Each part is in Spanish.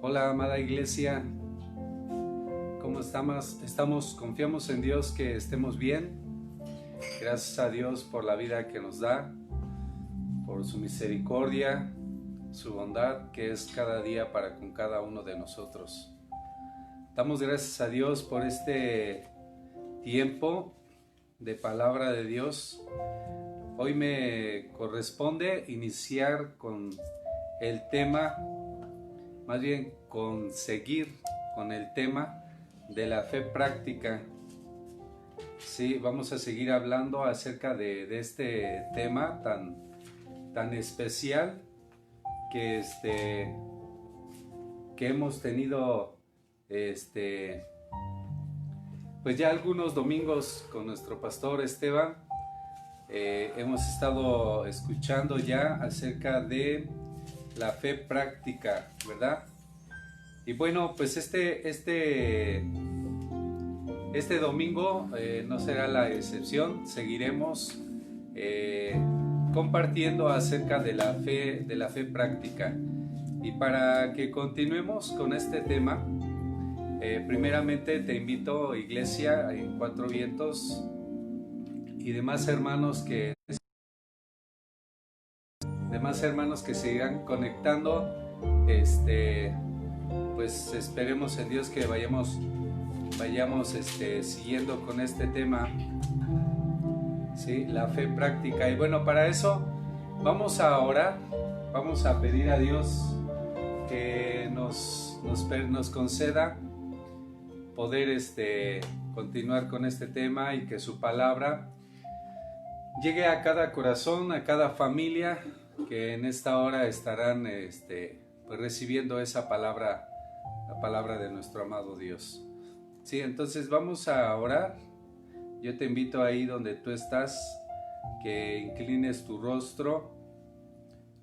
Hola, amada iglesia, ¿cómo estamos? Confiamos en Dios que estemos bien. Gracias a Dios por la vida que nos da, por su misericordia, su bondad que es cada día para con cada uno de nosotros. Damos gracias a Dios por este tiempo de palabra de Dios. Hoy me corresponde iniciar con el tema, más bien con seguir con el tema de la fe práctica. Sí, vamos a seguir hablando acerca de este tema tan especial que hemos tenido pues ya algunos domingos con nuestro pastor Esteban. Hemos estado escuchando ya acerca de la fe práctica, ¿verdad? Y bueno, pues este domingo no será la excepción. Seguiremos compartiendo acerca de la fe práctica. Y para que continuemos con este tema, primeramente te invito, iglesia en Cuatro Vientos y demás hermanos que sigan conectando, pues esperemos en Dios que vayamos siguiendo con este tema, ¿sí? La fe práctica. Y bueno, para eso vamos a orar, vamos a pedir a Dios que nos conceda poder continuar con este tema y que su palabra llegue a cada corazón, a cada familia que en esta hora estarán pues recibiendo esa palabra, la palabra de nuestro amado Dios. Sí, entonces vamos a orar. Yo te invito ahí donde tú estás, que inclines tu rostro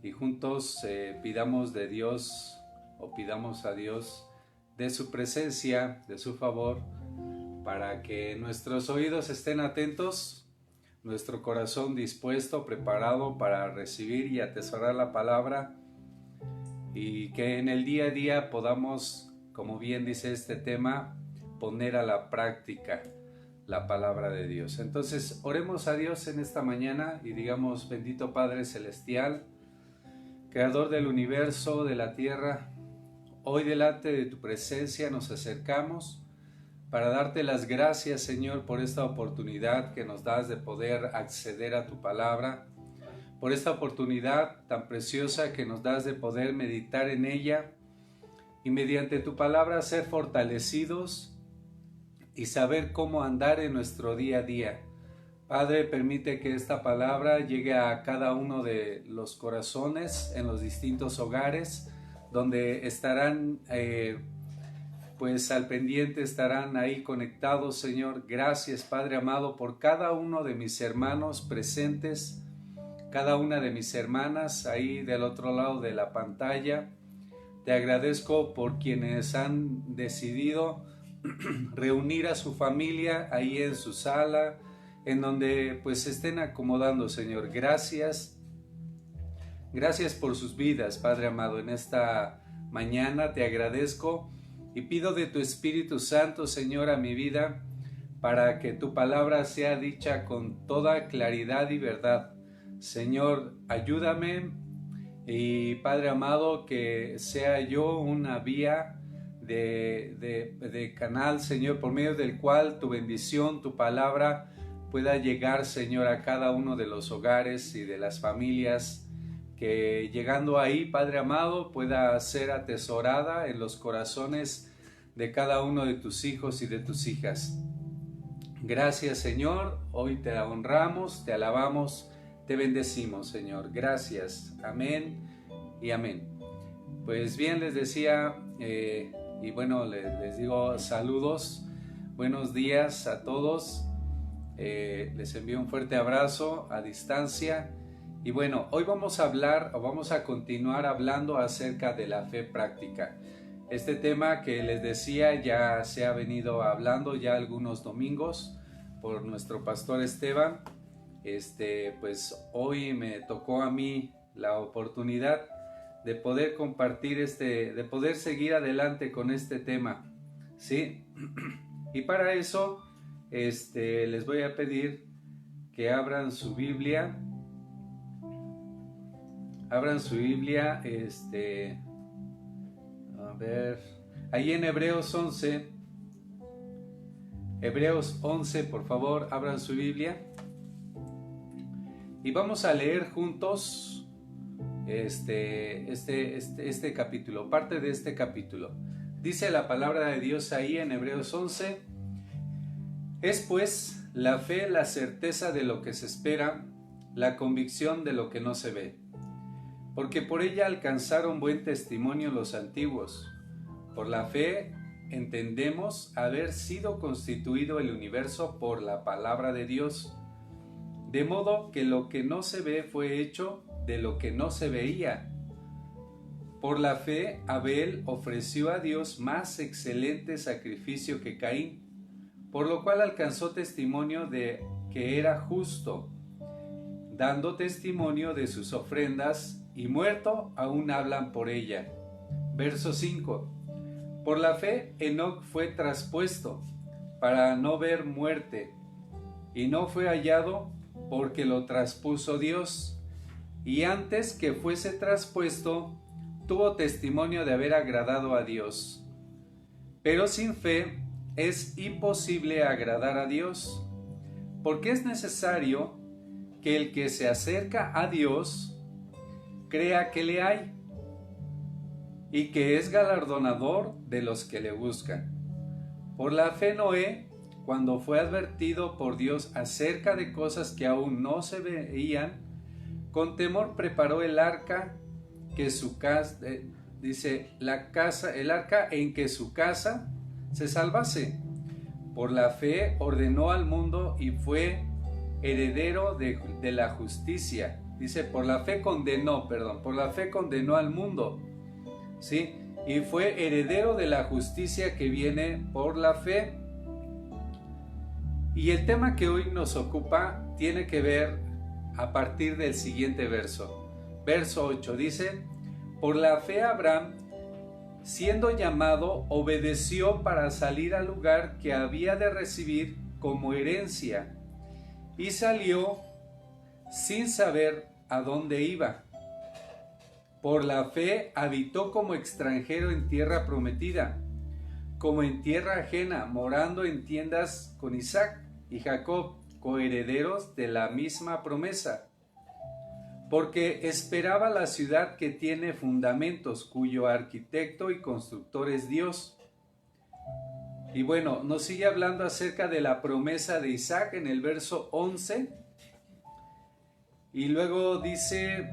y juntos pidamos de Dios, o pidamos a Dios de su presencia, de su favor, para que nuestros oídos estén atentos, nuestro corazón dispuesto, preparado para recibir y atesorar la palabra, y que en el día a día podamos, como bien dice este tema, poner a la práctica la palabra de Dios. Entonces oremos a Dios en esta mañana y digamos: bendito Padre Celestial, Creador del universo, de la tierra, hoy delante de tu presencia nos acercamos para darte las gracias, Señor, por esta oportunidad que nos das de poder acceder a tu palabra, por esta oportunidad tan preciosa que nos das de poder meditar en ella y mediante tu palabra ser fortalecidos y saber cómo andar en nuestro día a día. Padre, permite que esta palabra llegue a cada uno de los corazones en los distintos hogares donde estarán pues al pendiente, estarán ahí conectados, Señor. Gracias, Padre amado, por cada uno de mis hermanos presentes, cada una de mis hermanas ahí del otro lado de la pantalla. Te agradezco por quienes han decidido reunir a su familia ahí en su sala, en donde pues se estén acomodando, Señor. Gracias por sus vidas, Padre amado. En esta mañana te agradezco y pido de tu Espíritu Santo, Señor, a mi vida, para que tu palabra sea dicha con toda claridad y verdad. Señor, ayúdame, y Padre amado, que sea yo una vía de canal, Señor, por medio del cual tu bendición, tu palabra pueda llegar, Señor, a cada uno de los hogares y de las familias, que llegando ahí, Padre amado, pueda ser atesorada en los corazones de cada uno de tus hijos y de tus hijas. Gracias, Señor, hoy te honramos, te alabamos, te bendecimos, Señor. Gracias, amén y amén. Pues bien, les decía, y bueno, les digo saludos, buenos días a todos, les envío un fuerte abrazo a distancia. Y bueno, hoy vamos a continuar hablando acerca de la fe práctica. Este tema que les decía ya se ha venido hablando ya algunos domingos por nuestro pastor Esteban. Pues hoy me tocó a mí la oportunidad de poder compartir de poder seguir adelante con este tema, ¿sí? Y para eso, les voy a pedir que abran su Biblia. Abran su Biblia, a ver, ahí en Hebreos 11. Hebreos 11, por favor, abran su Biblia. Y vamos a leer juntos este capítulo, parte de este capítulo. Dice la palabra de Dios ahí en Hebreos 11: es pues la fe la certeza de lo que se espera, la convicción de lo que no se ve. Porque por ella alcanzaron buen testimonio los antiguos. Por la fe entendemos haber sido constituido el universo por la palabra de Dios, de modo que lo que no se ve fue hecho de lo que no se veía. Por la fe Abel ofreció a Dios más excelente sacrificio que Caín, por lo cual alcanzó testimonio de que era justo, dando testimonio de sus ofrendas, y muerto aún hablan por ella. Verso 5. Por la fe Enoc fue traspuesto para no ver muerte, y no fue hallado porque lo traspuso Dios, y antes que fuese traspuesto tuvo testimonio de haber agradado a Dios. Pero sin fe es imposible agradar a Dios, porque es necesario que el que se acerca a Dios crea que le hay, y que es galardonador de los que le buscan. Por la fe Noé, cuando fue advertido por Dios acerca de cosas que aún no se veían, con temor preparó el arca que su casa, el arca en que su casa se salvase. Por la fe ordenó al mundo y fue heredero de la justicia. Dice, por la fe condenó al mundo, ¿sí? Y fue heredero de la justicia que viene por la fe. Y el tema que hoy nos ocupa tiene que ver a partir del siguiente verso. Verso 8 dice: por la fe Abraham, siendo llamado, obedeció para salir al lugar que había de recibir como herencia, y salió sin saber a dónde iba. Por la fe habitó como extranjero en tierra prometida, como en tierra ajena, morando en tiendas con Isaac y Jacob, coherederos de la misma promesa, porque esperaba la ciudad que tiene fundamentos, cuyo arquitecto y constructor es Dios. Y bueno, nos sigue hablando acerca de la promesa de Isaac en el verso 11, y luego dice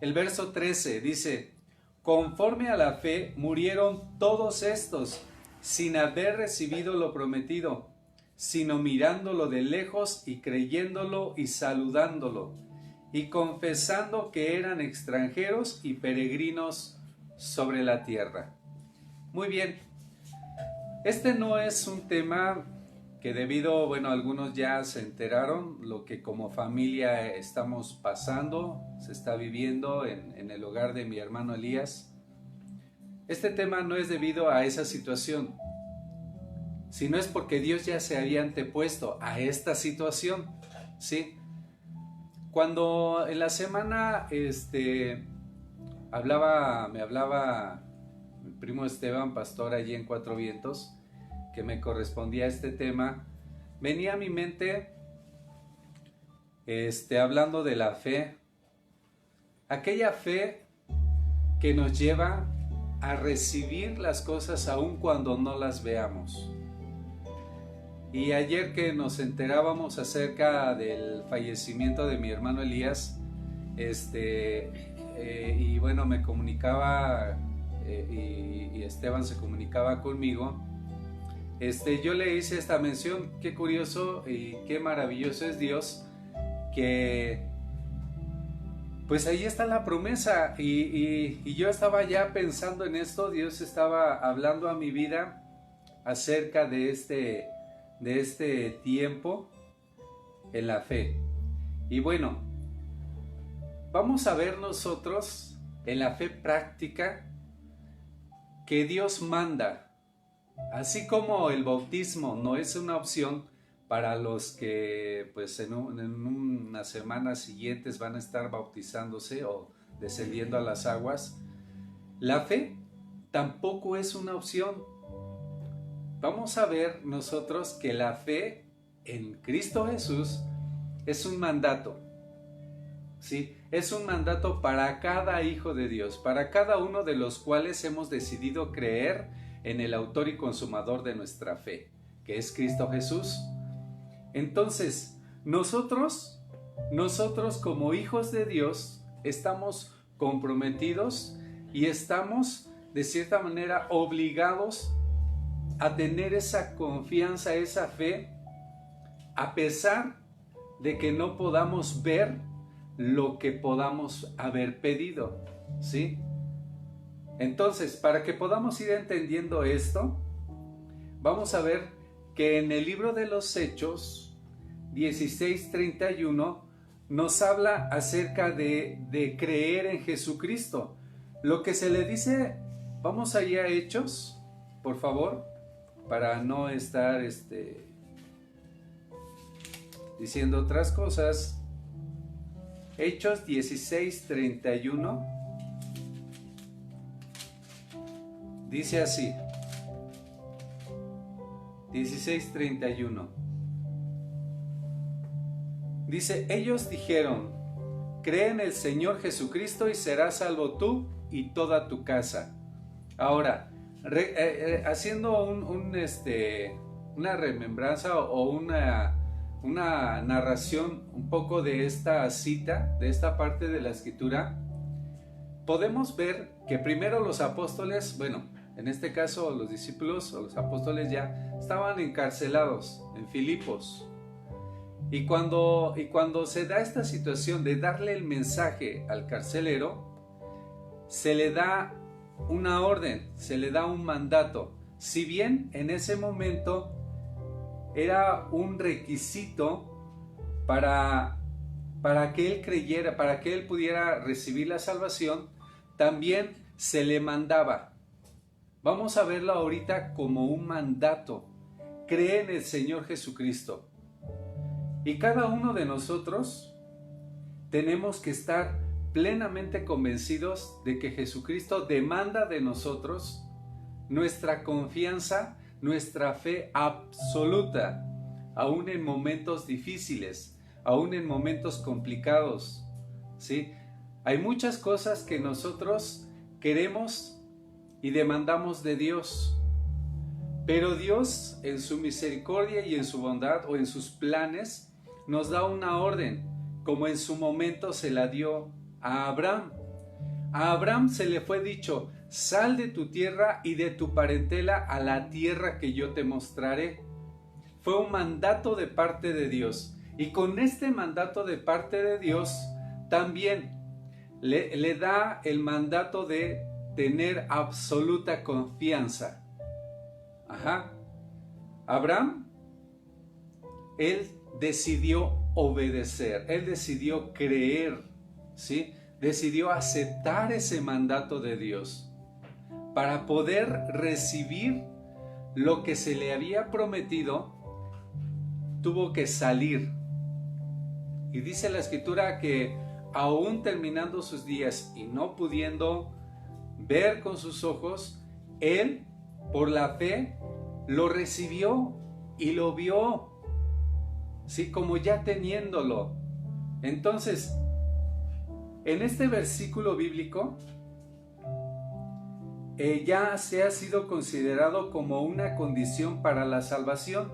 el verso 13, dice: conforme a la fe murieron todos estos, sin haber recibido lo prometido, sino mirándolo de lejos y creyéndolo y saludándolo, y confesando que eran extranjeros y peregrinos sobre la tierra. Muy bien, este no es un tema que algunos ya se enteraron lo que como familia estamos pasando, se está viviendo en el hogar de mi hermano Elías. Este tema no es debido a esa situación, sino es porque Dios ya se había antepuesto a esta situación, ¿sí? Cuando en la semana me hablaba mi primo Esteban, pastor allí en Cuatro Vientos, que me correspondía este tema, venía a mi mente hablando de la fe, aquella fe que nos lleva a recibir las cosas aun cuando no las veamos. Y ayer que nos enterábamos acerca del fallecimiento de mi hermano Elías, y bueno, me comunicaba y Esteban se comunicaba conmigo, yo le hice esta mención: qué curioso y qué maravilloso es Dios, que pues ahí está la promesa, y yo estaba ya pensando en esto. Dios estaba hablando a mi vida acerca de este tiempo en la fe. Y bueno, vamos a ver nosotros en la fe práctica que Dios manda. Así como el bautismo no es una opción para los que pues en unas semanas siguientes van a estar bautizándose o descendiendo a las aguas, la fe tampoco es una opción. Vamos a ver nosotros que la fe en Cristo Jesús es un mandato. ¿Sí? Es un mandato para cada hijo de Dios, para cada uno de los cuales hemos decidido creer en el autor y consumador de nuestra fe, que es Cristo Jesús. Entonces, nosotros como hijos de Dios estamos comprometidos y estamos de cierta manera obligados a tener esa confianza, esa fe, a pesar de que no podamos ver lo que podamos haber pedido, ¿sí? Entonces, para que podamos ir entendiendo esto, vamos a ver que en el libro de los Hechos 16:31 nos habla acerca de creer en Jesucristo. Lo que se le dice, vamos allá a Hechos, por favor, para no estar diciendo otras cosas. Hechos 16:31 dice así, 16:31 dice: ellos dijeron, cree en el Señor Jesucristo y serás salvo tú y toda tu casa. Ahora, haciendo una remembranza o una narración un poco de esta cita, de esta parte de la escritura, podemos ver que primero los apóstoles, bueno, en este caso los discípulos o los apóstoles ya estaban encarcelados en Filipos. Y cuando se da esta situación de darle el mensaje al carcelero, se le da una orden, se le da un mandato. Si bien en ese momento era un requisito para que él creyera, para que él pudiera recibir la salvación, también se le mandaba. Vamos a verlo ahorita como un mandato. Cree en el Señor Jesucristo. Y cada uno de nosotros tenemos que estar plenamente convencidos de que Jesucristo demanda de nosotros nuestra confianza, nuestra fe absoluta, aún en momentos difíciles, aún en momentos complicados, ¿sí? Hay muchas cosas que nosotros queremos y demandamos de Dios, pero Dios en su misericordia y en su bondad o en sus planes nos da una orden, como en su momento se la dio a Abraham. A Abraham se le fue dicho: sal de tu tierra y de tu parentela a la tierra que yo te mostraré. Fue un mandato de parte de Dios. Y con este mandato de parte de Dios, también le da el mandato de tener absoluta confianza. Abraham, él decidió obedecer, él decidió creer, ¿sí? Decidió aceptar ese mandato de Dios para poder recibir lo que se le había prometido. Tuvo que salir. Y dice la escritura que aún terminando sus días y no pudiendo ver con sus ojos, él por la fe lo recibió y lo vio, ¿sí? Como ya teniéndolo. Entonces, en este versículo bíblico ya se ha sido considerado como una condición para la salvación.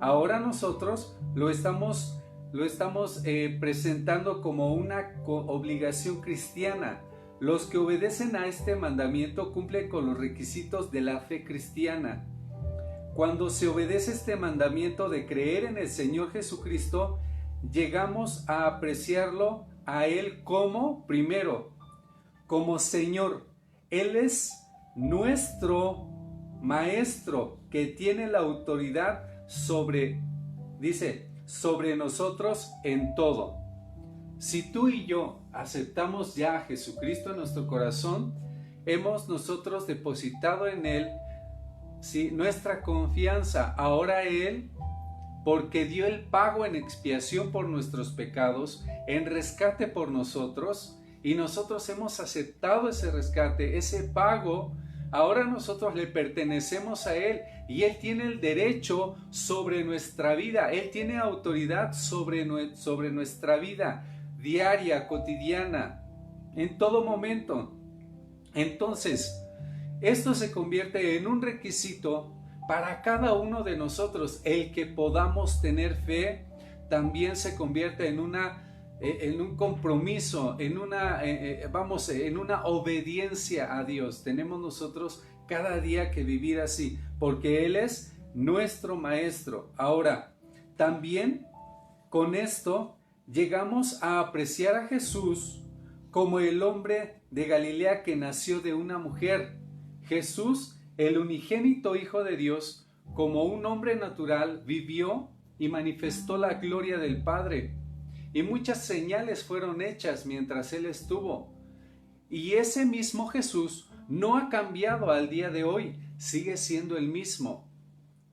Ahora nosotros lo estamos presentando como una obligación cristiana. Los que obedecen a este mandamiento cumplen con los requisitos de la fe cristiana. Cuando se obedece este mandamiento de creer en el Señor Jesucristo, llegamos a apreciarlo a Él como, primero, como Señor. Él es nuestro Maestro que tiene la autoridad sobre nosotros en todo. Si tú y yo aceptamos ya a Jesucristo en nuestro corazón, hemos nosotros depositado en Él, ¿sí?, nuestra confianza. Ahora Él, porque dio el pago en expiación por nuestros pecados, en rescate por nosotros, y nosotros hemos aceptado ese rescate, ese pago. Ahora nosotros le pertenecemos a Él y Él tiene el derecho sobre nuestra vida. Él tiene autoridad sobre nuestra vida diaria, cotidiana, en todo momento. Entonces, esto se convierte en un requisito para cada uno de nosotros. El que podamos tener fe también se convierte en un compromiso, en una obediencia a Dios. Tenemos nosotros cada día que vivir así, porque Él es nuestro Maestro. Ahora, también con esto llegamos a apreciar a Jesús como el hombre de Galilea que nació de una mujer. Jesús, el unigénito Hijo de Dios, como un hombre natural, vivió y manifestó la gloria del Padre. Y muchas señales fueron hechas mientras Él estuvo. Y ese mismo Jesús no ha cambiado al día de hoy, sigue siendo el mismo.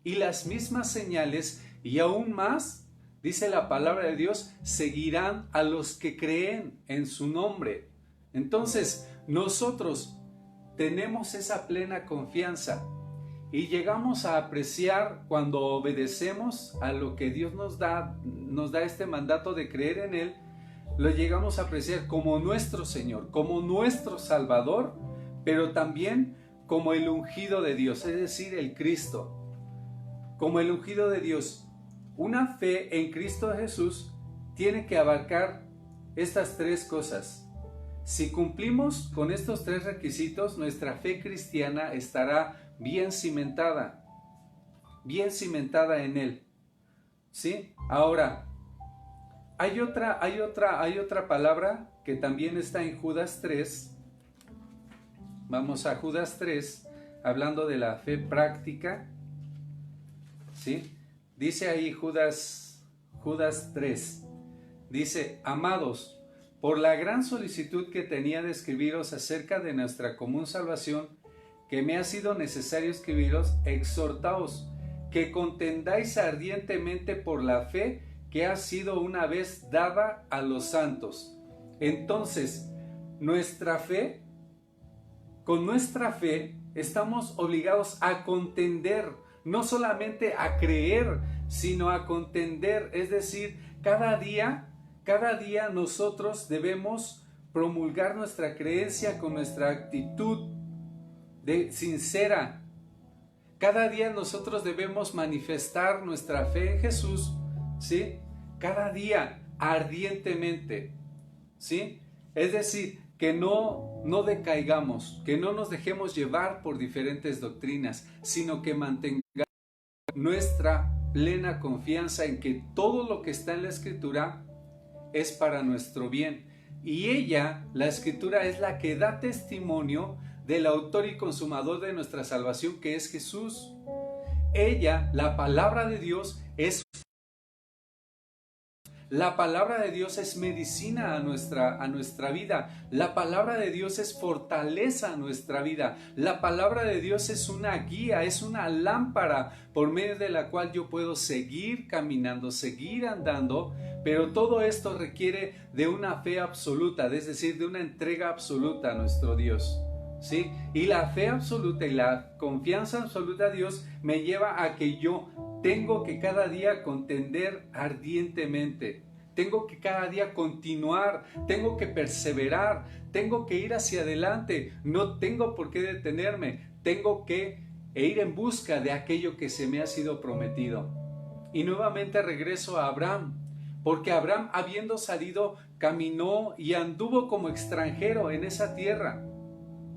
Y las mismas señales y aún más, dice la palabra de Dios, seguirán a los que creen en su nombre. Entonces, nosotros tenemos esa plena confianza y llegamos a apreciar cuando obedecemos a lo que Dios nos da este mandato de creer en Él. Lo llegamos a apreciar como nuestro Señor, como nuestro Salvador, pero también como el ungido de Dios, es decir, el Cristo, como el ungido de Dios. Una fe en Cristo Jesús tiene que abarcar estas tres cosas. Si cumplimos con estos tres requisitos, nuestra fe cristiana estará bien cimentada en Él. ¿Sí? Ahora, hay otra palabra que también está en Judas 3. Vamos a Judas 3, hablando de la fe práctica. ¿Sí? Dice ahí Judas 3, dice: amados, por la gran solicitud que tenía de escribiros acerca de nuestra común salvación, que me ha sido necesario escribiros, exhortaos que contendáis ardientemente por la fe que ha sido una vez dada a los santos. Entonces, con nuestra fe estamos obligados a contender, no solamente a creer, sino a contender. Es decir, cada día nosotros debemos promulgar nuestra creencia con nuestra actitud sincera. Cada día nosotros debemos manifestar nuestra fe en Jesús, ¿sí? Cada día ardientemente, ¿sí? Es decir, que no decaigamos, que no nos dejemos llevar por diferentes doctrinas, sino que mantengamos nuestra plena confianza en que todo lo que está en la Escritura es para nuestro bien. Y la Escritura, es la que da testimonio del autor y consumador de nuestra salvación, que es Jesús. La palabra de Dios es medicina a nuestra vida. La palabra de Dios es fortaleza a nuestra vida. La palabra de Dios es una guía, es una lámpara por medio de la cual yo puedo seguir caminando, seguir andando. Pero todo esto requiere de una fe absoluta, es decir, de una entrega absoluta a nuestro Dios, ¿sí? Y la fe absoluta y la confianza absoluta a Dios me lleva a que yo tengo que cada día contender ardientemente. Tengo que cada día continuar, tengo que perseverar, tengo que ir hacia adelante. No tengo por qué detenerme, tengo que ir en busca de aquello que se me ha sido prometido. Y nuevamente regreso a Abraham. Porque Abraham, habiendo salido, caminó y anduvo como extranjero en esa tierra,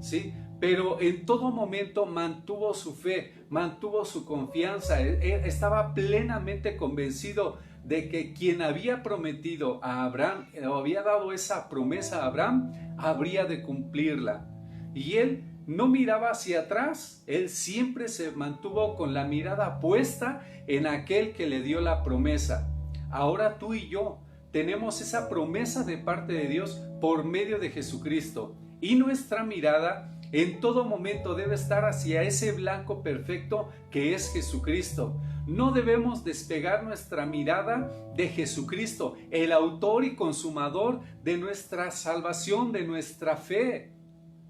¿sí? Pero en todo momento mantuvo su fe, mantuvo su confianza. Él estaba plenamente convencido de que quien había prometido a Abraham, o había dado esa promesa a Abraham, habría de cumplirla. Y él no miraba hacia atrás, él siempre se mantuvo con la mirada puesta en aquel que le dio la promesa. Ahora tú y yo tenemos esa promesa de parte de Dios por medio de Jesucristo. Y nuestra mirada en todo momento debe estar hacia ese blanco perfecto que es Jesucristo. No debemos despegar nuestra mirada de Jesucristo, el autor y consumador de nuestra salvación, de nuestra fe.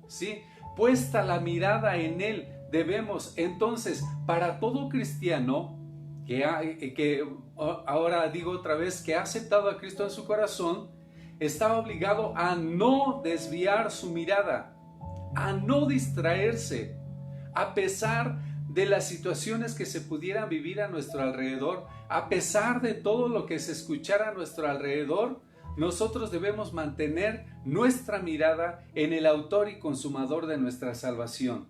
¿Sí? Puesta la mirada en Él, debemos entonces, para todo cristiano, que ahora digo otra vez, que ha aceptado a Cristo en su corazón, está obligado a no desviar su mirada, a no distraerse, a pesar de las situaciones que se pudieran vivir a nuestro alrededor, a pesar de todo lo que se escuchara a nuestro alrededor. Nosotros debemos mantener nuestra mirada en el autor y consumador de nuestra salvación.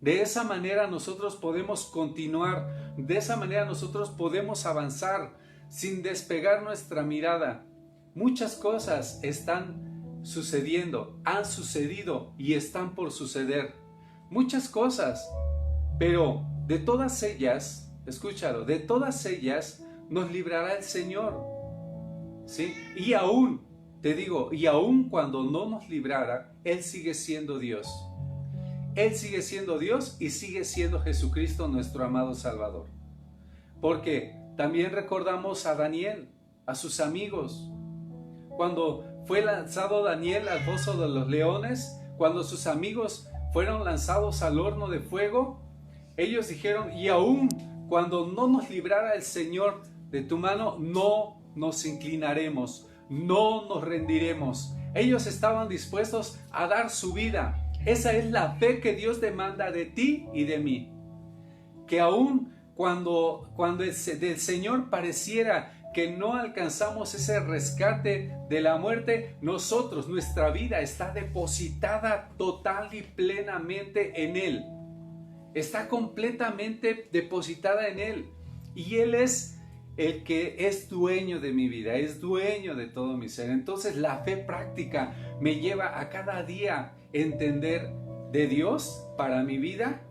De esa manera nosotros podemos continuar, de esa manera nosotros podemos avanzar sin despegar nuestra mirada. Muchas cosas están sucediendo, han sucedido y están por suceder. Muchas cosas, pero de todas ellas, escúchalo, de todas ellas nos librará el Señor. ¿Sí? Y aún, te digo, y aún cuando no nos librara, Él sigue siendo Dios. Él sigue siendo Dios y sigue siendo Jesucristo nuestro amado Salvador. Porque también recordamos a Daniel, a sus amigos. Cuando fue lanzado Daniel al foso de los leones, cuando sus amigos fueron lanzados al horno de fuego, ellos dijeron, y aún cuando no nos librara el Señor de tu mano, no nos inclinaremos, no nos rendiremos. Ellos estaban dispuestos a dar su vida. Esa es la fe que Dios demanda de ti y de mí. Que aún cuando del Señor pareciera que no alcanzamos ese rescate de la muerte, nosotros, nuestra vida está depositada total y plenamente en Él. Está completamente depositada en Él. Y Él es el que es dueño de mi vida, es dueño de todo mi ser. Entonces la fe práctica me lleva a cada día entender de Dios para mi vida,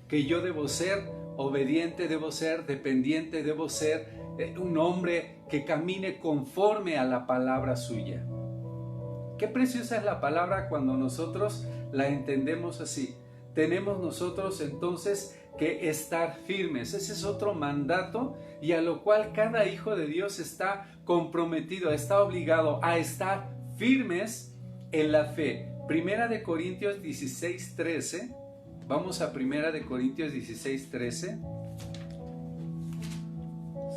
que yo debo ser obediente, debo ser dependiente, debo ser un hombre que camine conforme a la palabra suya. Qué preciosa es la palabra cuando nosotros la entendemos así. Tenemos nosotros entonces que estar firmes. Ese es otro mandato y a lo cual cada hijo de Dios está comprometido, está obligado a estar firmes en la fe. Primera de Corintios 16:13. Vamos a Primera de Corintios 16:13.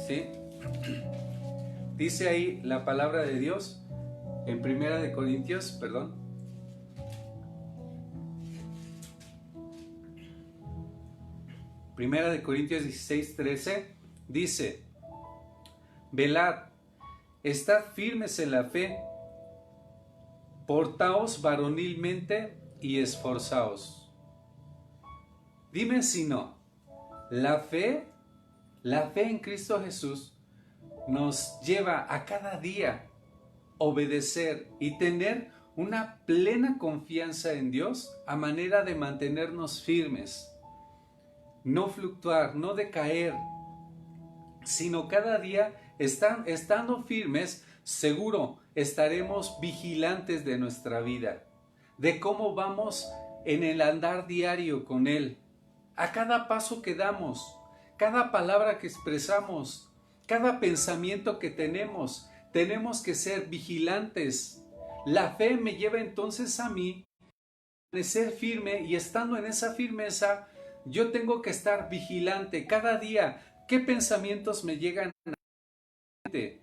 ¿Sí? Dice ahí la palabra de Dios en Primera de Corintios, Primera de Corintios 16:13 dice: velad, estad firmes en la fe, portaos varonilmente y esforzaos. Dime si no, la fe en Cristo Jesús nos lleva a cada día obedecer y tener una plena confianza en Dios a manera de mantenernos firmes, no fluctuar, no decaer, sino cada día estando firmes, seguro estaremos vigilantes de nuestra vida, de cómo vamos en el andar diario con Él, a cada paso que damos, cada palabra que expresamos, cada pensamiento que tenemos que ser vigilantes. La fe me lleva entonces a mí a ser firme, y estando en esa firmeza, yo tengo que estar vigilante cada día. ¿Qué pensamientos me llegan a la mente?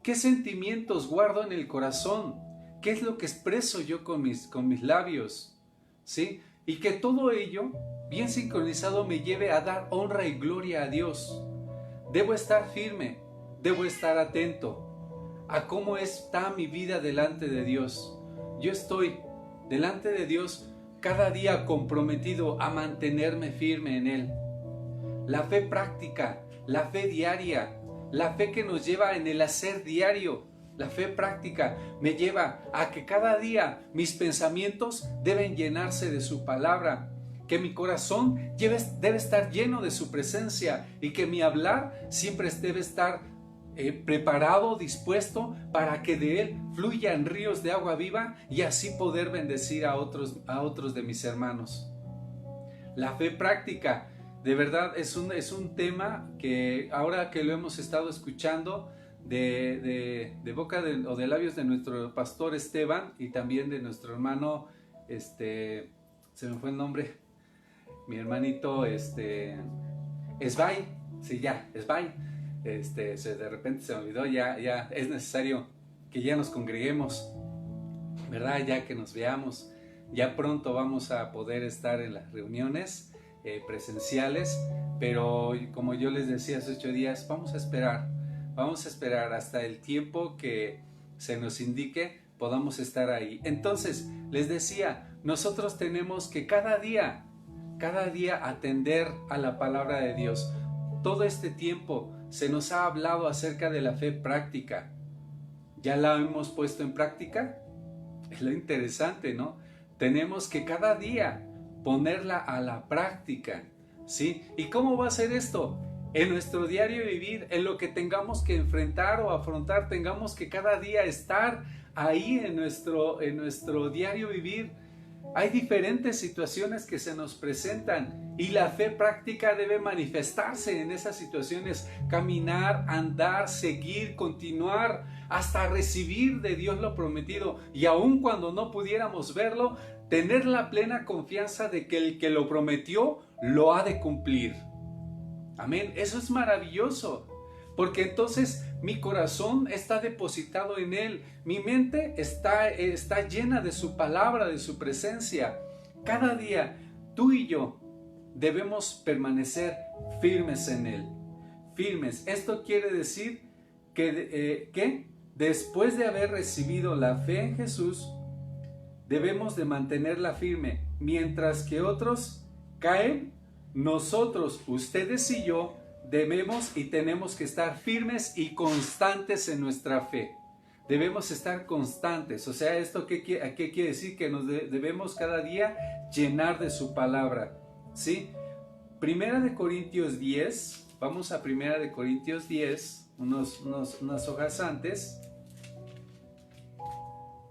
¿Qué sentimientos guardo en el corazón? ¿Qué es lo que expreso yo con mis labios? ¿Sí? Y que todo ello, bien sincronizado, me lleve a dar honra y gloria a Dios. Debo estar firme, debo estar atento a cómo está mi vida delante de Dios. Yo estoy delante de Dios cada día comprometido a mantenerme firme en Él. La fe práctica, la fe diaria, la fe que nos lleva en el hacer diario, la fe práctica me lleva a que cada día mis pensamientos deben llenarse de su palabra, que mi corazón debe estar lleno de su presencia y que mi hablar siempre debe estar preparado, dispuesto para que de él fluyan ríos de agua viva y así poder bendecir a otros de mis hermanos. La fe práctica, de verdad es un tema que ahora que lo hemos estado escuchando de boca o de labios de nuestro pastor Esteban y también de nuestro hermano, se me fue el nombre, mi hermanito Esbay, sí, ya, Esbay, de repente se me olvidó, ya es necesario que ya nos congreguemos, ¿verdad? Ya que nos veamos, ya pronto vamos a poder estar en las reuniones presenciales, pero como yo les decía hace 8 días, vamos a esperar hasta el tiempo que se nos indique, podamos estar ahí. Entonces, les decía, nosotros tenemos que cada día atender a la palabra de Dios. Todo este tiempo se nos ha hablado acerca de la fe práctica. ¿Ya la hemos puesto en práctica? Es lo interesante, ¿no? Tenemos que cada día ponerla a la práctica, ¿sí? ¿Y cómo va a ser esto? En nuestro diario vivir, en lo que tengamos que enfrentar o afrontar, tengamos que cada día estar ahí en nuestro diario vivir. Hay diferentes situaciones que se nos presentan y la fe práctica debe manifestarse en esas situaciones, caminar, andar, seguir, continuar, hasta recibir de Dios lo prometido, y aun cuando no pudiéramos verlo, tener la plena confianza de que el que lo prometió lo ha de cumplir. Amén, eso es maravilloso, porque entonces mi corazón está depositado en Él, mi mente está llena de su palabra, de su presencia. Cada día tú y yo debemos permanecer firmes en Él, firmes. Esto quiere decir que después de haber recibido la fe en Jesús, debemos de mantenerla firme, mientras que otros caen. Nosotros, ustedes y yo, debemos y tenemos que estar firmes y constantes en nuestra fe. Debemos estar constantes. O sea, ¿esto qué quiere decir? Que nos debemos cada día llenar de su palabra, ¿sí? Primera de Corintios 10, vamos a Primera de Corintios 10, unas hojas antes,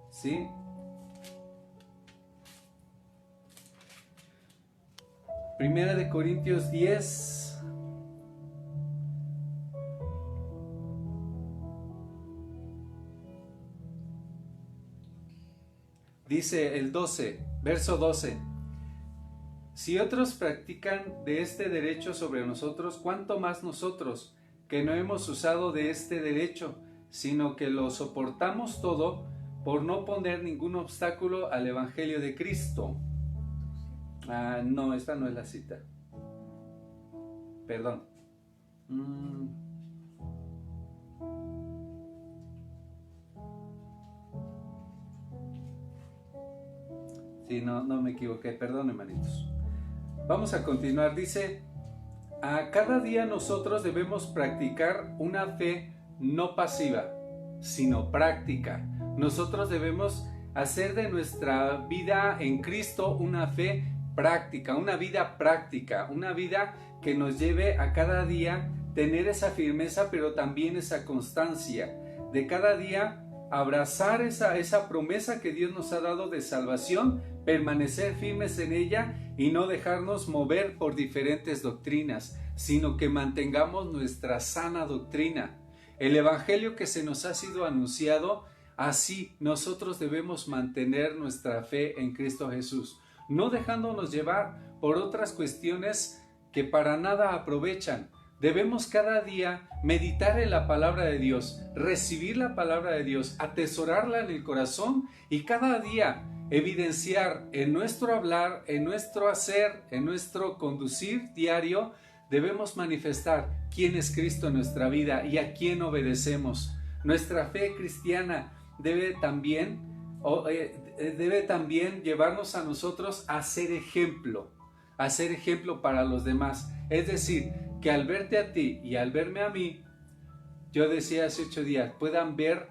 ¿sí? Primera de Corintios 10, dice el 12, verso 12: si otros practican de este derecho sobre nosotros, ¿cuánto más nosotros, que no hemos usado de este derecho, sino que lo soportamos todo por no poner ningún obstáculo al Evangelio de Cristo? No, esta no es la cita. Perdón. Sí, no me equivoqué. Perdón, hermanitos. Vamos a continuar. Dice: a cada día nosotros debemos practicar una fe no pasiva, sino práctica. Nosotros debemos hacer de nuestra vida en Cristo una fe práctica, una vida práctica, una vida que nos lleve a cada día tener esa firmeza, pero también esa constancia, de cada día abrazar esa promesa que Dios nos ha dado de salvación, permanecer firmes en ella y no dejarnos mover por diferentes doctrinas, sino que mantengamos nuestra sana doctrina. El evangelio que se nos ha sido anunciado, así nosotros debemos mantener nuestra fe en Cristo Jesús, no dejándonos llevar por otras cuestiones que para nada aprovechan. Debemos cada día meditar en la palabra de Dios, recibir la palabra de Dios, atesorarla en el corazón y cada día evidenciar en nuestro hablar, en nuestro hacer, en nuestro conducir diario. Debemos manifestar quién es Cristo en nuestra vida y a quién obedecemos. Nuestra fe cristiana debe también llevarnos a nosotros a ser ejemplo para los demás. Es decir, que al verte a ti y al verme a mí, yo decía hace 8 días, puedan ver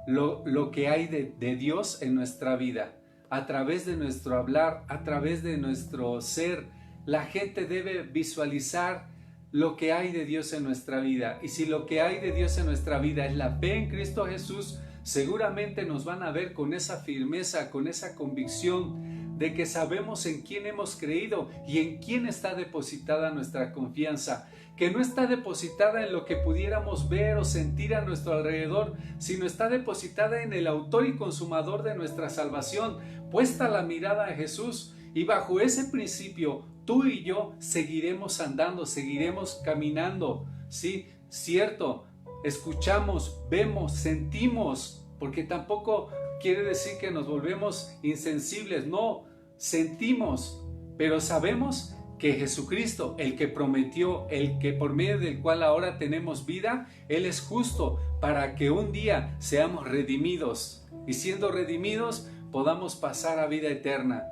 lo que hay de Dios en nuestra vida, a través de nuestro hablar, a través de nuestro ser. La gente debe visualizar lo que hay de Dios en nuestra vida. Y si lo que hay de Dios en nuestra vida es la fe en Cristo Jesús, seguramente nos van a ver con esa firmeza, con esa convicción de que sabemos en quién hemos creído y en quién está depositada nuestra confianza, que no está depositada en lo que pudiéramos ver o sentir a nuestro alrededor, sino está depositada en el autor y consumador de nuestra salvación, puesta la mirada en Jesús. Y bajo ese principio, tú y yo seguiremos andando, seguiremos caminando, ¿sí? Cierto, escuchamos, vemos, sentimos, porque tampoco quiere decir que nos volvemos insensibles, no, sentimos, pero sabemos que Jesucristo, el que prometió, el que por medio del cual ahora tenemos vida, Él es justo para que un día seamos redimidos y siendo redimidos podamos pasar a vida eterna.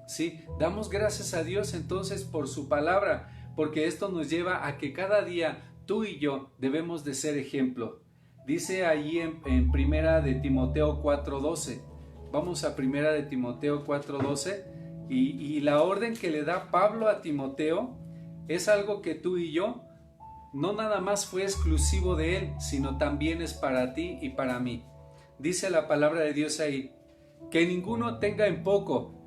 ¿Sí? Damos gracias a Dios entonces por su palabra, porque esto nos lleva a que cada día tú y yo debemos de ser ejemplo. Dice allí en Primera de Timoteo 4:12. Vamos a Primera de Timoteo 4:12 y la orden que le da Pablo a Timoteo es algo que tú y yo no nada más fue exclusivo de él, sino también es para ti y para mí. Dice la palabra de Dios ahí, que ninguno tenga en poco.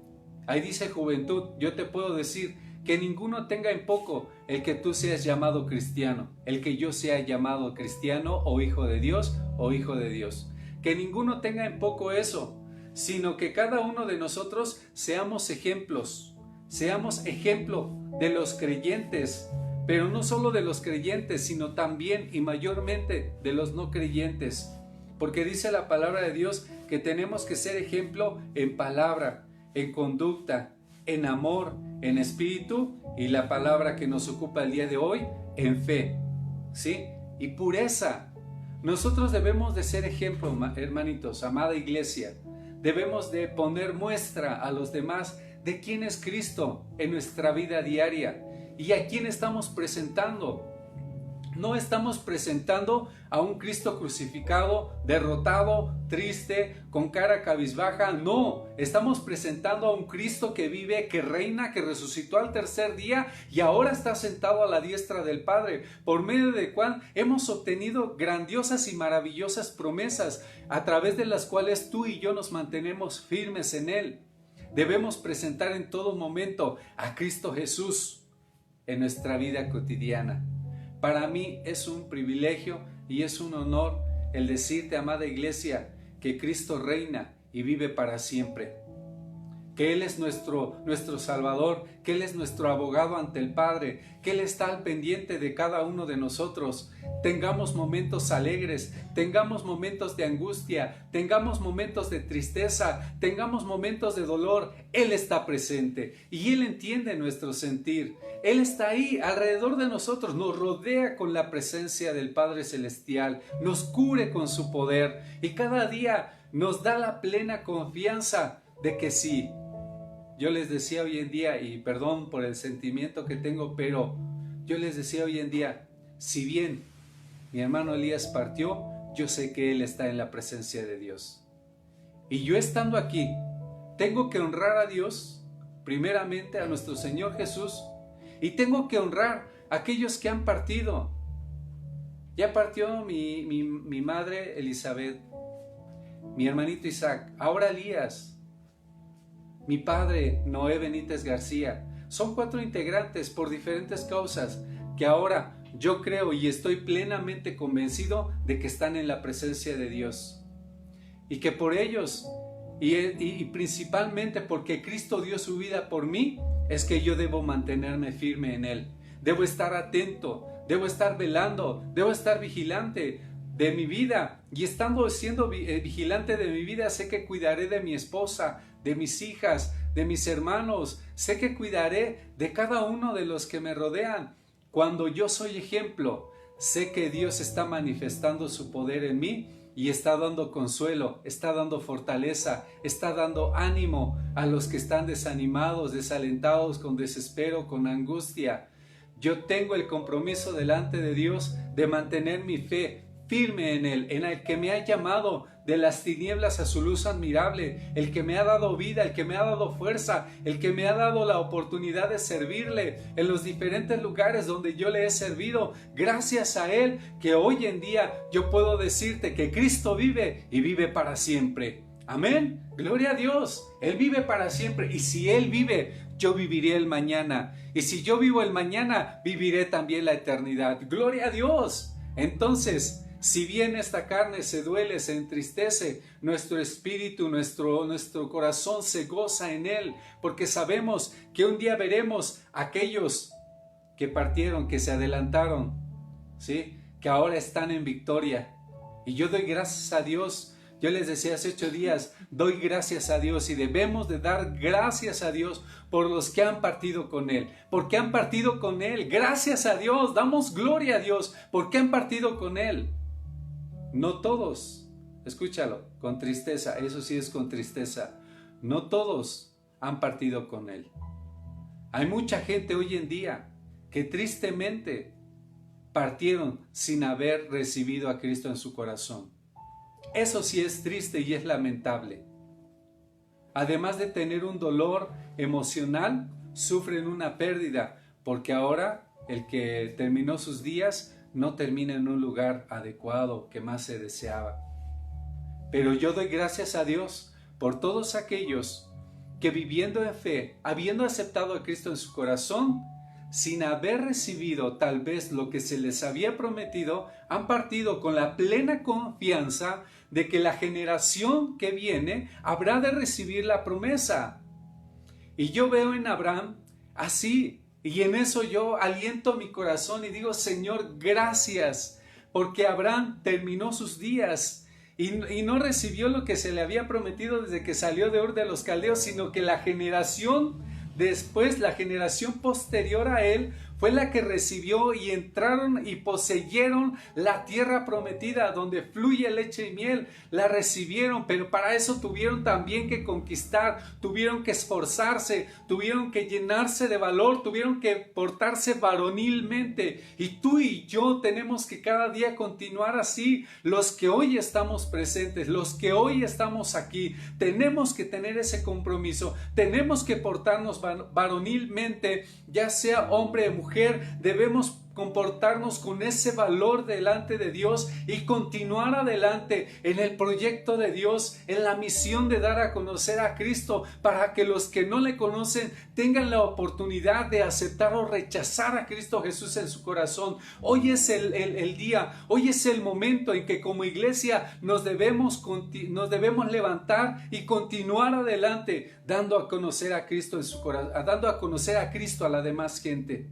Ahí dice juventud, yo te puedo decir que ninguno tenga en poco el que tú seas llamado cristiano, el que yo sea llamado cristiano o hijo de Dios o hijo de Dios. Que ninguno tenga en poco eso, sino que cada uno de nosotros seamos ejemplos, seamos ejemplo de los creyentes, pero no solo de los creyentes, sino también y mayormente de los no creyentes. Porque dice la palabra de Dios que tenemos que ser ejemplo en palabra, en conducta, en amor, en espíritu y la palabra que nos ocupa el día de hoy, en fe, ¿sí? Y pureza. Nosotros debemos de ser ejemplo, hermanitos, amada iglesia. Debemos de poner muestra a los demás de quién es Cristo en nuestra vida diaria y a quién estamos presentando. No estamos presentando a un Cristo crucificado, derrotado, triste, con cara cabizbaja. No, estamos presentando a un Cristo que vive, que reina, que resucitó al tercer día y ahora está sentado a la diestra del Padre, por medio del cual hemos obtenido grandiosas y maravillosas promesas, a través de las cuales tú y yo nos mantenemos firmes en Él. Debemos presentar en todo momento a Cristo Jesús en nuestra vida cotidiana. Para mí es un privilegio y es un honor el decirte, amada iglesia, que Cristo reina y vive para siempre. Que Él es nuestro Salvador, que Él es nuestro abogado ante el Padre, que Él está al pendiente de cada uno de nosotros. Tengamos momentos alegres, tengamos momentos de angustia, tengamos momentos de tristeza, tengamos momentos de dolor. Él está presente y Él entiende nuestro sentir. Él está ahí alrededor de nosotros, nos rodea con la presencia del Padre Celestial, nos cubre con su poder y cada día nos da la plena confianza de que sí. Yo les decía hoy en día, y perdón por el sentimiento que tengo, pero yo les decía hoy en día, si bien mi hermano Elías partió, yo sé que él está en la presencia de Dios. Y yo estando aquí, tengo que honrar a Dios, primeramente a nuestro Señor Jesús, y tengo que honrar a aquellos que han partido. Ya partió mi madre Elizabeth, mi hermanito Isaac, ahora Elías, mi padre Noé Benítez García. Son 4 integrantes por diferentes causas que ahora yo creo y estoy plenamente convencido de que están en la presencia de Dios. Y que por ellos y principalmente porque Cristo dio su vida por mí, es que yo debo mantenerme firme en Él. Debo estar atento, debo estar velando, debo estar vigilante de mi vida. Y estando siendo vigilante de mi vida, sé que cuidaré de mi esposa, de mis hijas, de mis hermanos. Sé que cuidaré de cada uno de los que me rodean. Cuando yo soy ejemplo, sé que Dios está manifestando su poder en mí y está dando consuelo, está dando fortaleza, está dando ánimo a los que están desanimados, desalentados, con desespero, con angustia. Yo tengo el compromiso delante de Dios de mantener mi fe firme en Él, en el que me ha llamado de las tinieblas a su luz admirable, el que me ha dado vida, el que me ha dado fuerza, el que me ha dado la oportunidad de servirle en los diferentes lugares donde yo le he servido. Gracias a Él que hoy en día yo puedo decirte que Cristo vive y vive para siempre. Amén. Gloria a Dios. Él vive para siempre. Y si Él vive, yo viviré el mañana. Y si yo vivo el mañana, viviré también la eternidad. Gloria a Dios. Entonces, si bien esta carne se duele, se entristece, nuestro espíritu, nuestro corazón se goza en Él, porque sabemos que un día veremos a aquellos que partieron, que se adelantaron, ¿sí? Que ahora están en victoria. Y yo doy gracias a Dios. Yo les decía hace 8 días, doy gracias a Dios y debemos de dar gracias a Dios por los que han partido con Él. Porque han partido con Él. Gracias a Dios, damos gloria a Dios porque han partido con Él. No todos, escúchalo, con tristeza, eso sí es con tristeza. No todos han partido con Él. Hay mucha gente hoy en día que tristemente partieron sin haber recibido a Cristo en su corazón. Eso sí es triste y es lamentable. Además de tener un dolor emocional, sufren una pérdida, porque ahora el que terminó sus días no termina en un lugar adecuado que más se deseaba. Pero yo doy gracias a Dios por todos aquellos que viviendo en fe, habiendo aceptado a Cristo en su corazón, sin haber recibido tal vez lo que se les había prometido, han partido con la plena confianza de que la generación que viene habrá de recibir la promesa. Y yo veo en Abraham así, y en eso yo aliento mi corazón y digo, Señor, gracias, porque Abraham terminó sus días y no recibió lo que se le había prometido desde que salió de Ur de los Caldeos, sino que la generación después, la generación posterior a él, fue la que recibió y entraron y poseyeron la tierra prometida donde fluye leche y miel. La recibieron, pero para eso tuvieron también que conquistar, tuvieron que esforzarse, tuvieron que llenarse de valor, tuvieron que portarse varonilmente. Y tú y yo tenemos que cada día continuar así. Los que hoy estamos presentes, los que hoy estamos aquí, tenemos que tener ese compromiso, tenemos que portarnos varonilmente, ya sea hombre o mujer. Debemos comportarnos con ese valor delante de Dios y continuar adelante en el proyecto de Dios, en la misión de dar a conocer a Cristo, para que los que no le conocen tengan la oportunidad de aceptar o rechazar a Cristo Jesús en su corazón. Hoy es el día, hoy es el momento en que como iglesia nos debemos levantar y continuar adelante, dando a conocer a Cristo en su corazón, dando a conocer a Cristo a la demás gente.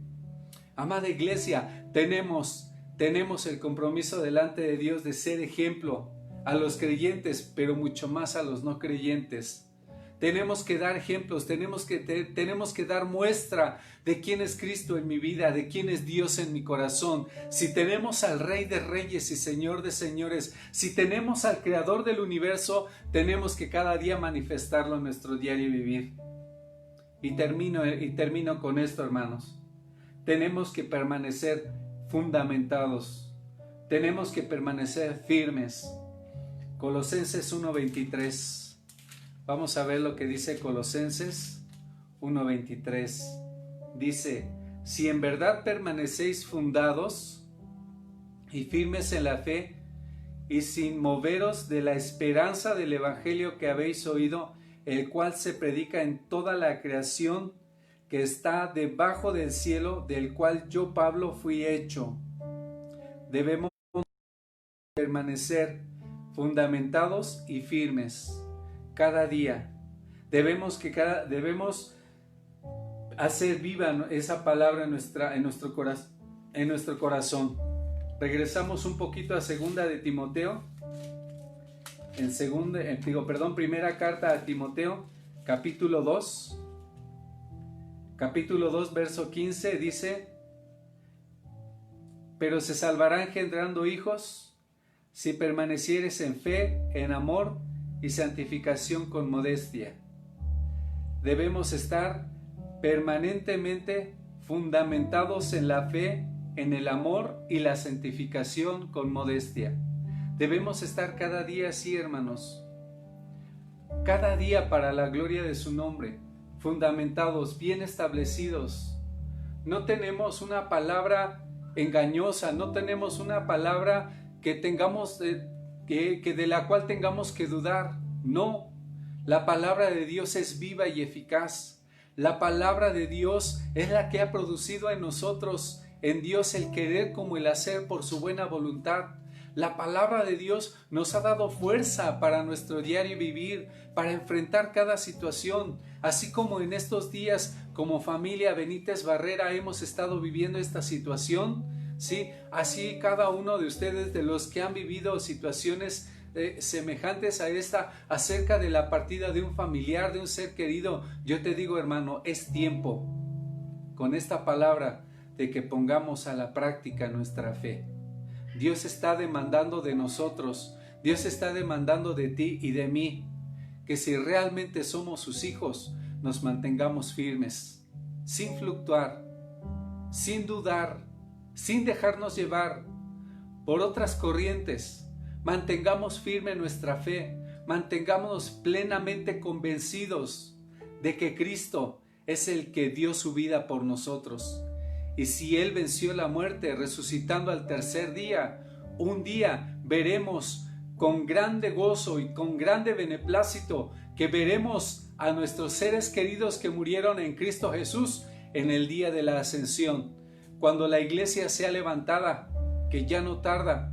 Amada iglesia, tenemos el compromiso delante de Dios de ser ejemplo a los creyentes, pero mucho más a los no creyentes. Tenemos que dar ejemplos, tenemos que dar muestra de quién es Cristo en mi vida, de quién es Dios en mi corazón. Si tenemos al Rey de Reyes y Señor de Señores, si tenemos al Creador del universo, tenemos que cada día manifestarlo en nuestro diario vivir. Y termino con esto, hermanos. Tenemos que permanecer fundamentados. Tenemos que permanecer firmes. Colosenses 1:23. Vamos a ver lo que dice Colosenses 1:23. Dice, si en verdad permanecéis fundados y firmes en la fe y sin moveros de la esperanza del evangelio que habéis oído, el cual se predica en toda la creación, que está debajo del cielo, del cual yo, Pablo, fui hecho. Debemos permanecer fundamentados y firmes cada día. Debemos hacer viva esa palabra en nuestro corazón. Regresamos un poquito a segunda de Timoteo. Primera carta a Timoteo, capítulo 2. Capítulo 2, verso 15 dice, pero se salvará engendrando hijos si permanecieres en fe, en amor y santificación con modestia. Debemos estar permanentemente fundamentados en la fe, en el amor y la santificación con modestia. Debemos estar cada día así, hermanos, cada día para la gloria de su nombre, fundamentados, bien establecidos. No tenemos una palabra engañosa, no tenemos una palabra que tengamos de la cual tengamos que dudar. No, la palabra de Dios es viva y eficaz. La palabra de Dios es la que ha producido en nosotros, en Dios, el querer como el hacer por su buena voluntad. La palabra de Dios nos ha dado fuerza para nuestro diario vivir, para enfrentar cada situación, así como en estos días como familia Benítez Barrera hemos estado viviendo esta situación, ¿sí? Así cada uno de ustedes, de los que han vivido situaciones semejantes a esta, acerca de la partida de un familiar, de un ser querido, yo te digo, hermano, es tiempo con esta palabra de que pongamos a la práctica nuestra fe. Dios está demandando de nosotros, Dios está demandando de ti y de mí, que si realmente somos sus hijos, nos mantengamos firmes, sin fluctuar, sin dudar, sin dejarnos llevar por otras corrientes. Mantengamos firme nuestra fe, mantengámonos plenamente convencidos de que Cristo es el que dio su vida por nosotros. Y si Él venció la muerte, resucitando al tercer día, un día veremos con grande gozo y con grande beneplácito que veremos a nuestros seres queridos que murieron en Cristo Jesús en el día de la ascensión. Cuando la iglesia sea levantada, que ya no tarda,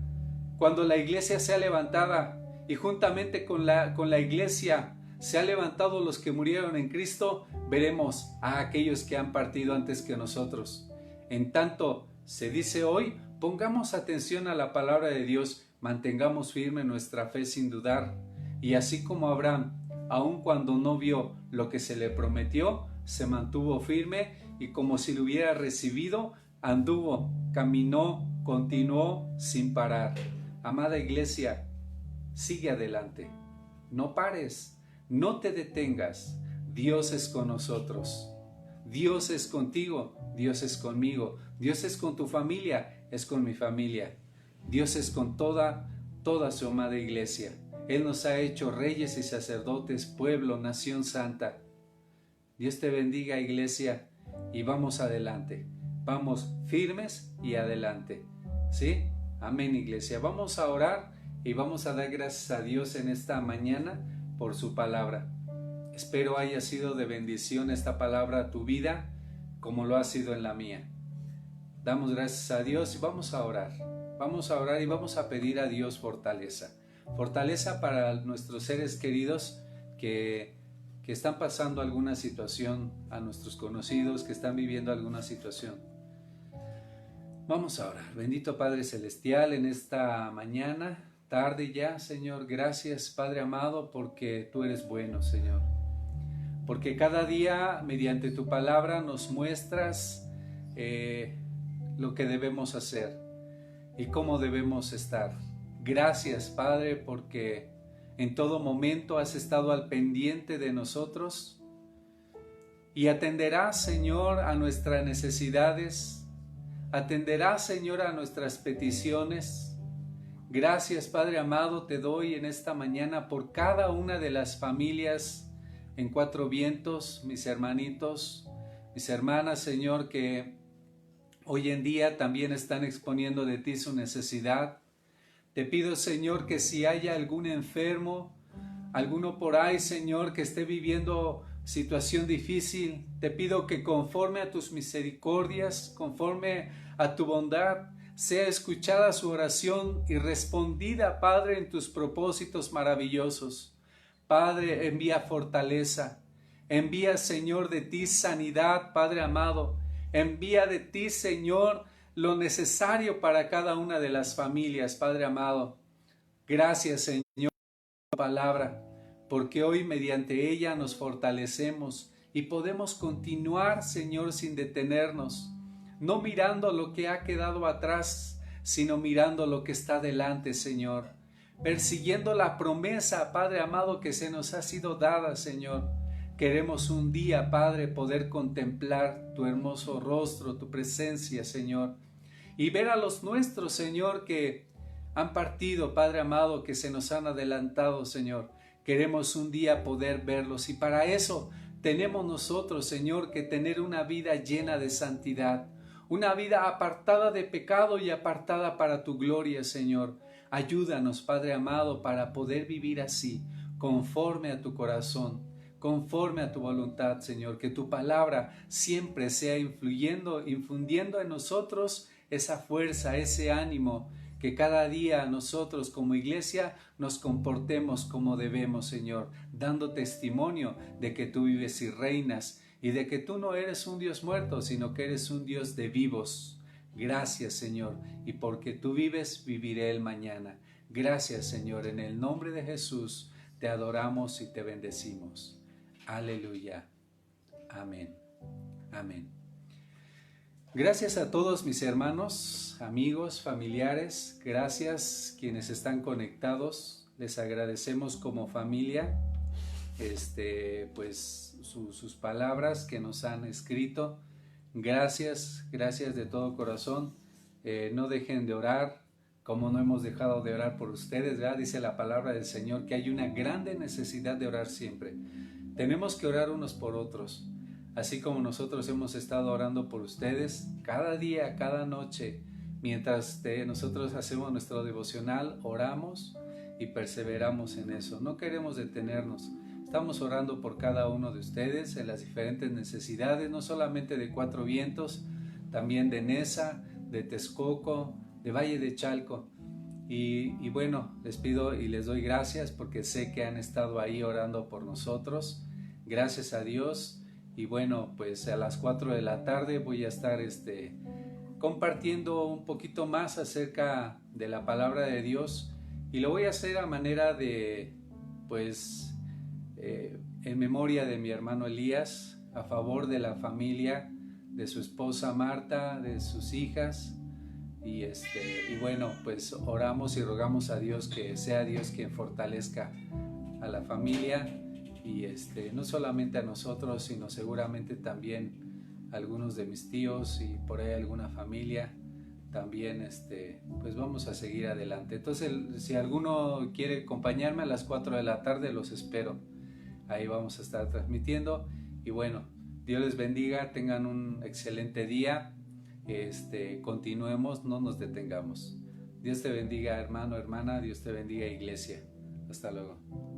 cuando la iglesia sea levantada y juntamente con la iglesia se han levantado los que murieron en Cristo, veremos a aquellos que han partido antes que nosotros. En tanto, se dice hoy, pongamos atención a la palabra de Dios, mantengamos firme nuestra fe sin dudar. Y así como Abraham, aun cuando no vio lo que se le prometió, se mantuvo firme y como si lo hubiera recibido, anduvo, caminó, continuó sin parar. Amada iglesia, sigue adelante, no pares, no te detengas. Dios es con nosotros. Dios es contigo, Dios es conmigo, Dios es con tu familia, es con mi familia. Dios es con toda su amada iglesia. Él nos ha hecho reyes y sacerdotes, pueblo, nación santa. Dios te bendiga, iglesia, y vamos adelante. Vamos firmes y adelante. ¿Sí? Amén, iglesia. Vamos a orar y vamos a dar gracias a Dios en esta mañana por su palabra. Espero haya sido de bendición esta palabra a tu vida como lo ha sido en la mía. Damos gracias a Dios y vamos a orar. Vamos a orar y vamos a pedir a Dios fortaleza. Fortaleza para nuestros seres queridos que están pasando alguna situación, a nuestros conocidos que están viviendo alguna situación. Vamos a orar. Bendito Padre Celestial, en esta mañana, tarde ya, Señor, gracias Padre amado porque tú eres bueno, Señor. Porque cada día mediante tu palabra nos muestras lo que debemos hacer y cómo debemos estar. Gracias Padre porque en todo momento has estado al pendiente de nosotros y atenderás, Señor, a nuestras necesidades, atenderás, Señor, a nuestras peticiones. Gracias Padre amado te doy en esta mañana por cada una de las familias en Cuatro Vientos, mis hermanitos, mis hermanas, Señor, que hoy en día también están exponiendo de ti su necesidad. Te pido, Señor, que si haya algún enfermo, alguno por ahí, Señor, que esté viviendo situación difícil, te pido que conforme a tus misericordias, conforme a tu bondad, sea escuchada su oración y respondida, Padre, en tus propósitos maravillosos. Padre, envía fortaleza, envía, Señor, de ti sanidad, Padre amado, envía de ti, Señor, lo necesario para cada una de las familias, Padre amado. Gracias, Señor, por tu palabra, porque hoy mediante ella nos fortalecemos y podemos continuar, Señor, sin detenernos, no mirando lo que ha quedado atrás, sino mirando lo que está delante, Señor. Persiguiendo la promesa, Padre amado, que se nos ha sido dada, Señor. Queremos un día, Padre, poder contemplar tu hermoso rostro, tu presencia, Señor. Y ver a los nuestros, Señor, que han partido, Padre amado, que se nos han adelantado, Señor. Queremos un día poder verlos y para eso tenemos nosotros, Señor, que tener una vida llena de santidad, una vida apartada de pecado y apartada para tu gloria, Señor. Ayúdanos, Padre amado, para poder vivir así, conforme a tu corazón, conforme a tu voluntad, Señor. Que tu palabra siempre sea infundiendo en nosotros esa fuerza, ese ánimo, que cada día nosotros como iglesia nos comportemos como debemos, Señor, dando testimonio de que tú vives y reinas y de que tú no eres un Dios muerto, sino que eres un Dios de vivos. Gracias, Señor, y porque tú vives, viviré el mañana. Gracias, Señor, en el nombre de Jesús te adoramos y te bendecimos. Aleluya. Amén. Amén. Gracias a todos mis hermanos, amigos, familiares, gracias quienes están conectados, les agradecemos como familia, pues sus palabras que nos han escrito, gracias de todo corazón, no dejen de orar, como no hemos dejado de orar por ustedes, ¿verdad? Dice la palabra del Señor que hay una grande necesidad de orar siempre, tenemos que orar unos por otros. Así como nosotros hemos estado orando por ustedes, cada día, cada noche, mientras nosotros hacemos nuestro devocional, oramos y perseveramos en eso. No queremos detenernos. Estamos orando por cada uno de ustedes en las diferentes necesidades, no solamente de Cuatro Vientos, también de Nesa, de Texcoco, de Valle de Chalco. Y bueno, les pido y les doy gracias porque sé que han estado ahí orando por nosotros. Gracias a Dios. Y bueno, pues a las 4 de la tarde voy a estar compartiendo un poquito más acerca de la palabra de Dios y lo voy a hacer a manera de, pues, en memoria de mi hermano Elías, a favor de la familia, de su esposa Marta, de sus hijas y bueno, pues oramos y rogamos a Dios que sea Dios quien fortalezca a la familia. Y no solamente a nosotros, sino seguramente también a algunos de mis tíos y por ahí alguna familia también, pues vamos a seguir adelante. Entonces, si alguno quiere acompañarme a las 4 de la tarde, los espero. Ahí vamos a estar transmitiendo. Y bueno, Dios les bendiga, tengan un excelente día. Continuemos, no nos detengamos. Dios te bendiga, hermano, hermana. Dios te bendiga, iglesia. Hasta luego.